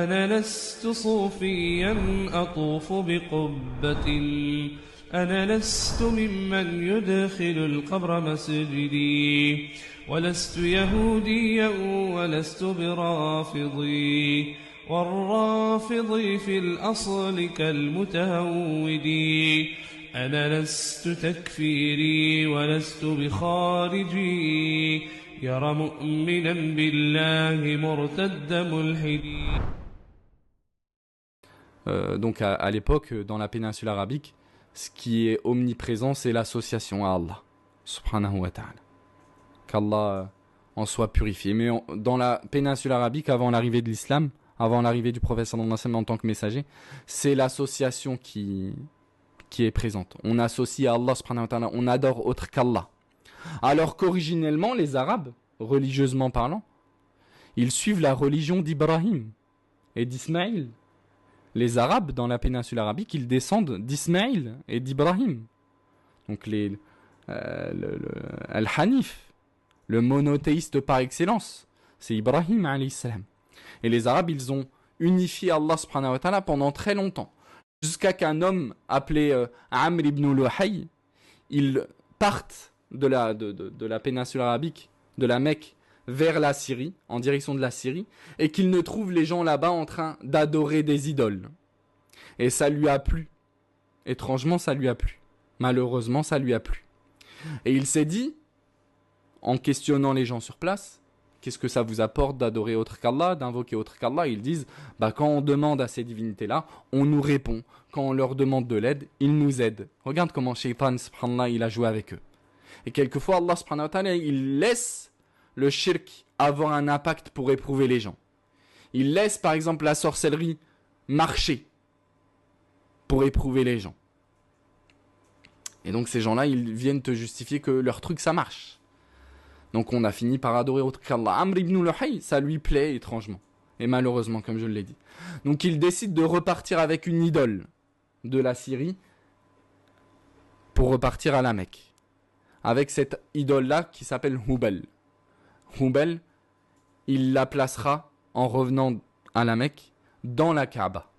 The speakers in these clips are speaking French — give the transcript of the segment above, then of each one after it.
أنا لست صوفيا أطوف بقبة أنا لست ممن يدخل القبر مسجدي ولست يهوديا ولست برافضي والرافضي في الأصل كالمتهودي أنا لست تكفيري ولست بخارجي يرى مؤمنا بالله مرتد ملحدي. Donc à l'époque, dans la péninsule arabique, ce qui est omniprésent, c'est l'association à Allah, subhanahu wa ta'ala. Qu'Allah en soit purifié. Mais dans la péninsule arabique, avant l'arrivée de l'islam, avant l'arrivée du prophète sallallahu alayhi wa sallam en tant que messager, c'est l'association qui est présente. On associe à Allah subhanahu wa ta'ala, on adore autre qu'Allah. Alors qu'originellement, les Arabes, religieusement parlant, ils suivent la religion d'Ibrahim et d'Ismaïl. Les Arabes, dans la péninsule arabique, ils descendent d'Ismaïl et d'Ibrahim. Donc Al-Hanif, le monothéiste par excellence, c'est Ibrahim alayhi salam. Et les Arabes, ils ont unifié Allah subhanahu wa ta'ala pendant très longtemps. Jusqu'à qu'un homme appelé Amr ibn Luhay, il parte de la péninsule arabique, de la Mecque, vers la Syrie, en direction de la Syrie, et qu'il ne trouve les gens là-bas en train d'adorer des idoles. Et ça lui a plu. Étrangement, ça lui a plu. Malheureusement, ça lui a plu. Et il s'est dit, en questionnant les gens sur place, qu'est-ce que ça vous apporte d'adorer autre qu'Allah, d'invoquer autre qu'Allah? Ils disent, quand on demande à ces divinités-là, on nous répond. Quand on leur demande de l'aide, ils nous aident. Regarde comment Shaitan, subhanallah, il a joué avec eux. Et quelquefois, Allah, subhanahu wa ta'ala, il laisse le shirk avoir un impact pour éprouver les gens. Il laisse, par exemple, la sorcellerie marcher pour éprouver les gens. Et donc, ces gens-là, ils viennent te justifier que leur truc, ça marche. Donc, on a fini par adorer autre qu'Allah. Amr ibn Luhay, ça lui plaît étrangement. Et malheureusement, comme je l'ai dit. Donc, il décide de repartir avec une idole de la Syrie pour repartir à la Mecque. Avec cette idole-là qui s'appelle Hubal. Hubal, il la placera en revenant à la Mecque dans la Kaaba.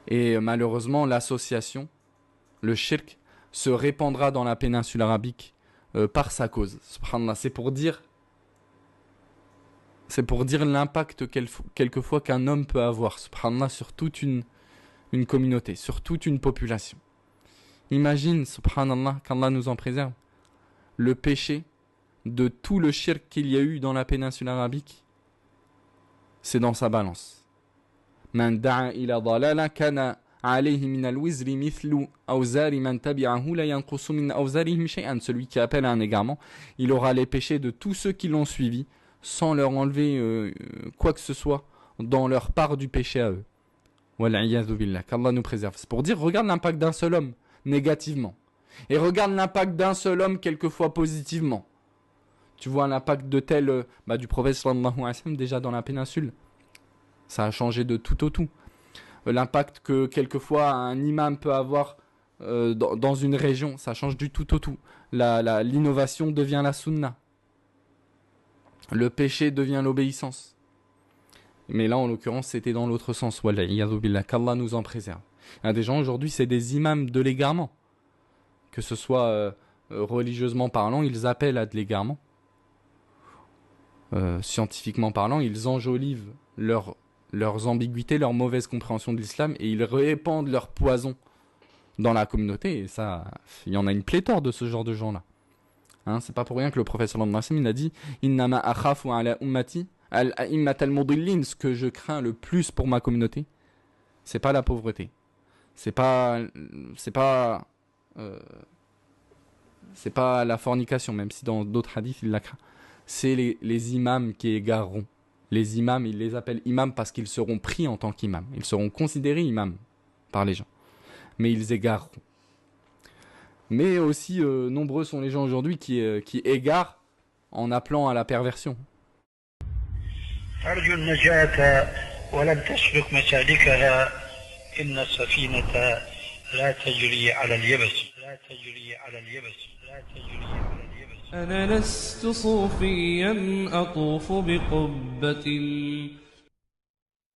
Et malheureusement, l'association, le shirk, se répandra dans la péninsule arabique par sa cause. Subhanallah, c'est pour dire l'impact quelquefois qu'un homme peut avoir, subhanallah, sur toute une communauté, sur toute une population. Imagine, subhanallah, qu'Allah nous en préserve, le péché de tout le shirk qu'il y a eu dans la péninsule arabique, c'est dans sa balance. Man da'a ila dalala kana alayhi min al-wizri mithlu awzari man tabi'ahu la yanqusu min awzarihim shay'an. Celui qui appelle à un égarement, il aura les péchés de tous ceux qui l'ont suivi sans leur enlever quoi que ce soit dans leur part du péché à eux. Wal'iyadhu billah, qu'Allah nous préserve. C'est pour dire, regarde l'impact d'un seul homme négativement. Et regarde l'impact d'un seul homme quelquefois positivement. Tu vois l'impact de tel, du prophète sallallahu alayhi wa sallam déjà dans la péninsule. Ça a changé de tout au tout. L'impact que quelquefois un imam peut avoir dans une région, ça change du tout au tout. L'innovation devient la sunna. Le péché devient l'obéissance. Mais là, en l'occurrence, c'était dans l'autre sens. Wal'iyadhu billah, qu'Allah nous en préserve. Il y a des gens aujourd'hui, c'est des imams de l'égarement. Que ce soit religieusement parlant, ils appellent à de l'égarement. Scientifiquement parlant, ils enjolivent leurs ambiguïtés, leur mauvaise compréhension de l'islam et ils répandent leur poison dans la communauté. Et ça, il y en a une pléthore de ce genre de gens-là. C'est pas pour rien que le prophète sallallahu alayhi wa sallam, il a dit « Innama akhafu ala ummati al-a'immat al-mudillin » ce que je crains le plus pour ma communauté, c'est pas la pauvreté. C'est pas la fornication, même si dans d'autres hadiths il la craint. C'est les imams qui égareront. Les imams, ils les appellent imams parce qu'ils seront pris en tant qu'imams. Ils seront considérés imams par les gens. Mais ils égareront. Mais aussi, nombreux sont les gens aujourd'hui qui égarent en appelant à la perversion. أرجو النجاة ولن تسلك مسالكها إن السفينة لا تجري على اليبس لا تجري على اليبس لا تجري على اليبس أنا لست صوفيا أطوف بقبة